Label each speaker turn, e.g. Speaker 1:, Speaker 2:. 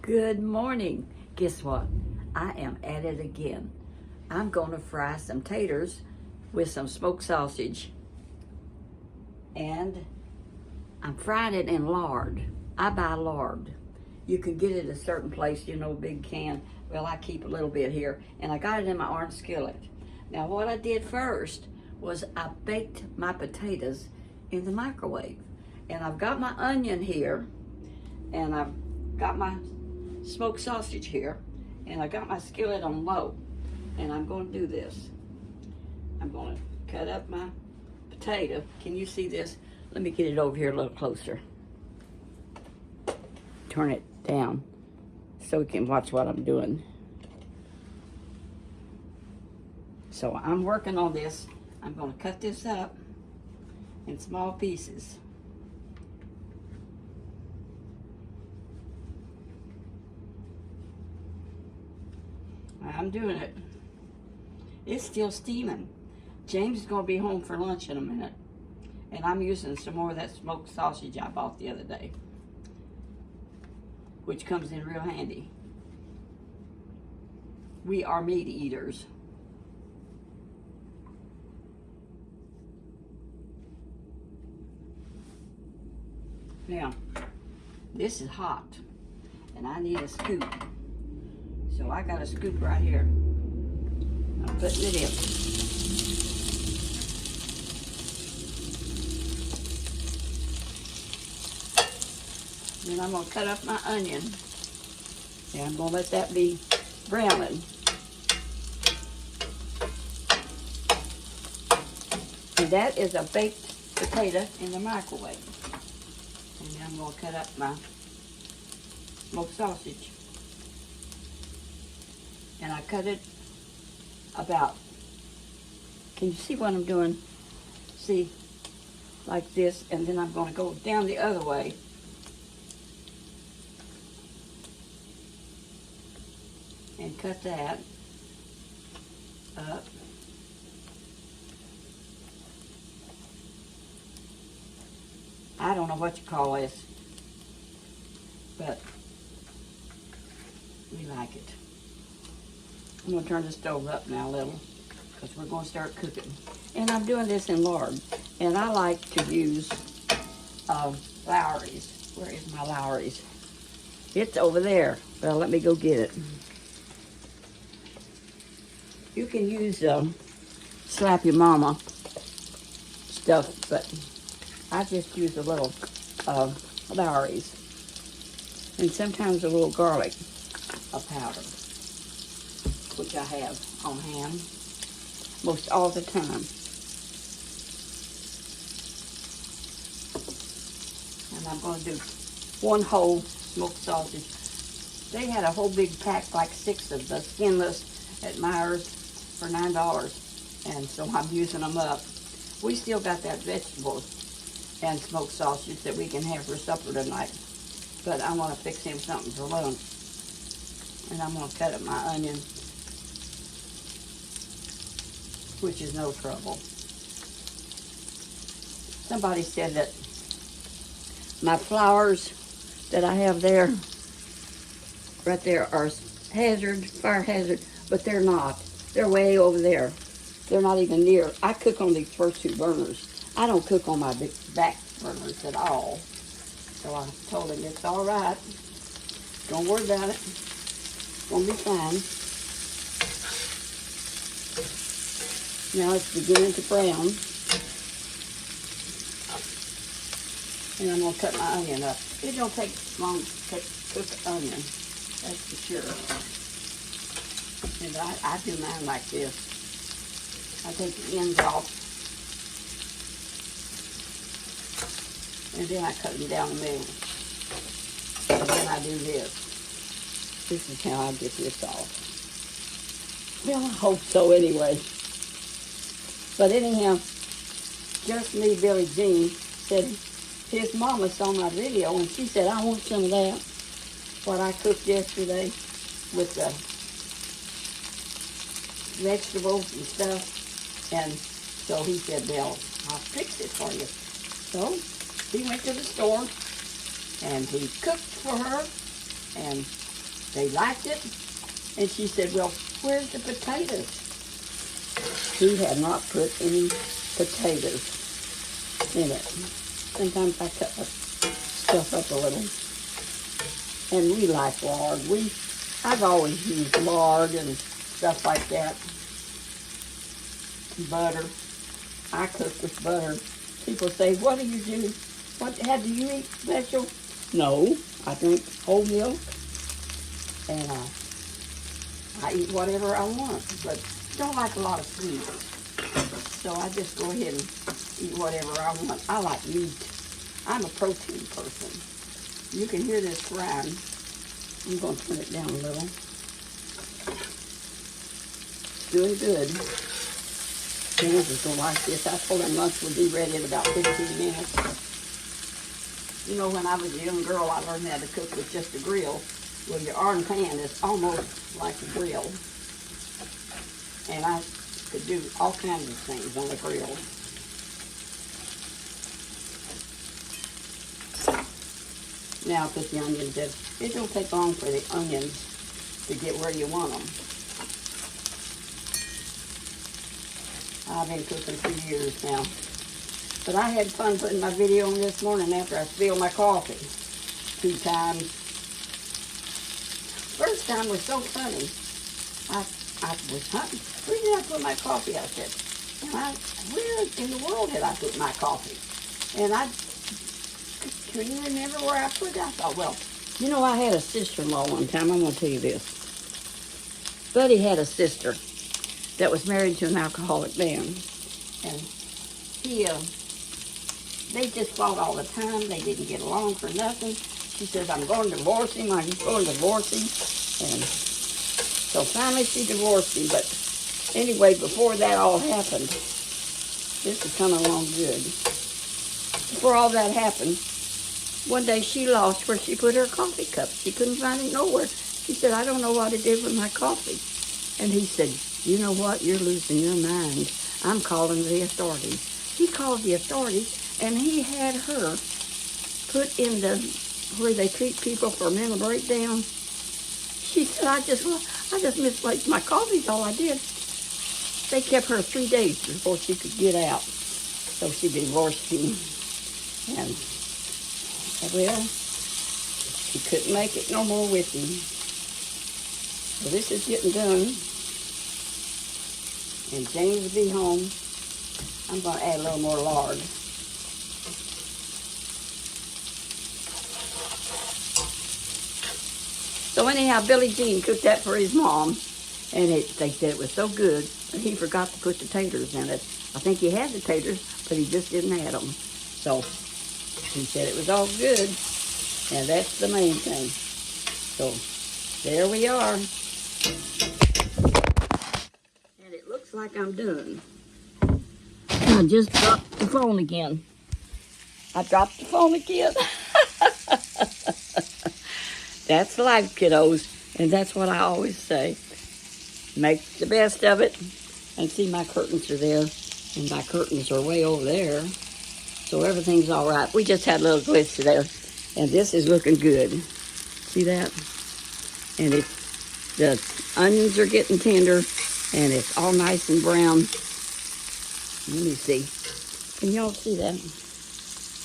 Speaker 1: Good morning. Guess what? I am at it again. I'm going to fry some taters with some smoked sausage. And I'm frying it in lard. I buy lard. You can get it at a certain place, big can. Well, I keep a little bit here. And I got it in my orange skillet. Now, what I did first was I baked my potatoes in the microwave. And I've got my onion here. And I've got my smoked sausage here, and I got my skillet on low, and I'm going to do this. I'm going to cut up my potato. Can you see this? Let me get it over here a little closer. Turn it down so we can watch what I'm doing. So I'm working on this. I'm going to cut this up in small pieces. I'm doing it. It's still steaming. James is going to be home for lunch in a minute. And I'm using some more of that smoked sausage I bought the other day, which comes in real handy. We are meat eaters. Now, this is hot, and I need a scoop. So I got a scoop right here. I'm putting it in. Then I'm going to cut up my onion. And I'm going to let that be browning. And that is a baked potato in the microwave. And then I'm going to cut up my smoked sausage. And I cut it about, can you see what I'm doing? See, like this, and then I'm going to go down the other way. And cut that up. I don't know what you call this, but we like it. I'm going to turn the stove up now a little because we're going to start cooking. And I'm doing this in lard. And I like to use Lowry's. Where is my Lowry's? It's over there. Well, let me go get it. You can use Slap Your Mama stuff, but I just use a little Lowry's. And sometimes a little garlic powder, which I have on hand most all the time. And I'm going to do one whole smoked sausage. They had a whole big pack, like 6 of the skinless at Myers for $9. And so I'm using them up. We still got that vegetables and smoked sausage that we can have for supper tonight. But I want to fix him something for lunch. And I'm going to cut up my onion, which is no trouble. Somebody said that my flowers that I have there, right there, are fire hazard, but they're not. They're way over there. They're not even near. I cook on these first 2 burners. I don't cook on my big back burners at all. So I told him it's all right. Don't worry about it. It's gonna be fine. Now it's beginning to brown. And I'm going to cut my onion up. It don't take long to cook the onion, that's for sure. And I do mine like this. I take the ends off. And then I cut them down the middle. And then I do this. This is how I get this off. Well, I hope so anyway. But anyhow, Just Me Billie Jean said his mama saw my video and she said, I want some of that, what I cooked yesterday with the vegetables and stuff. And so he said, well, I'll fix it for you. So he went to the store and he cooked for her and They liked it. And she said, well, where's the potatoes? She had not put any potatoes in it. Sometimes I cut the stuff up a little. And we like lard. I've always used lard and stuff like that. Butter. I cook with butter. People say, what do you do? How do you eat special? No, I drink whole milk. And I eat whatever I want, but don't like a lot of sweets. So I just go ahead and eat whatever I want. I like meat. I'm a protein person. You can hear this frying. I'm going to turn it down a little. It's doing good. James is going to like this. I told him lunch would be ready in about 15 minutes. You know, when I was a young girl, I learned how to cook with just a grill. Well, your iron pan is almost like a grill. And I could do all kinds of things on the grill. Now put the onions in. It don't take long for the onions to get where you want them. I've been cooking for years now. But I had fun putting my video on this morning after I spilled my coffee 2 times. First time was so funny. I was hunting. Where did I put my coffee? I said, where in the world did I put my coffee? And I couldn't remember where I put it. I thought, well, you know, I had a sister-in-law one time. I'm going to tell you this. Buddy had a sister that was married to an alcoholic man. And they just fought all the time. They didn't get along for nothing. She says, I'm going to divorce him. I'm going to divorce him. And so finally she divorced him. But anyway, before that all happened, this is coming along good. Before all that happened, one day she lost where she put her coffee cup. She couldn't find it nowhere. She said, I don't know what it did with my coffee. And he said, you know what? You're losing your mind. I'm calling the authorities. He called the authorities, and he had her put in where they treat people for mental breakdown. She said, I just misplaced my coffee, is all I did. They kept her 3 days before she could get out. So she divorced him. And, well, she couldn't make it no more with him. So this is getting done. And James will be home. I'm going to add a little more lard. So anyhow, Billie Jean cooked that for his mom, and they said it was so good, and he forgot to put the taters in it. I think he had the taters, but he just didn't add them. So he said it was all good, and that's the main thing. So there we are. And it looks like I'm done. I just dropped the phone again. I dropped the phone again. That's life, kiddos, and that's what I always say. Make the best of it. And see, my curtains are there, and my curtains are way over there. So everything's all right. We just had a little glitch there, and this is looking good. See that? And the onions are getting tender, and it's all nice and brown. Let me see. Can y'all see that?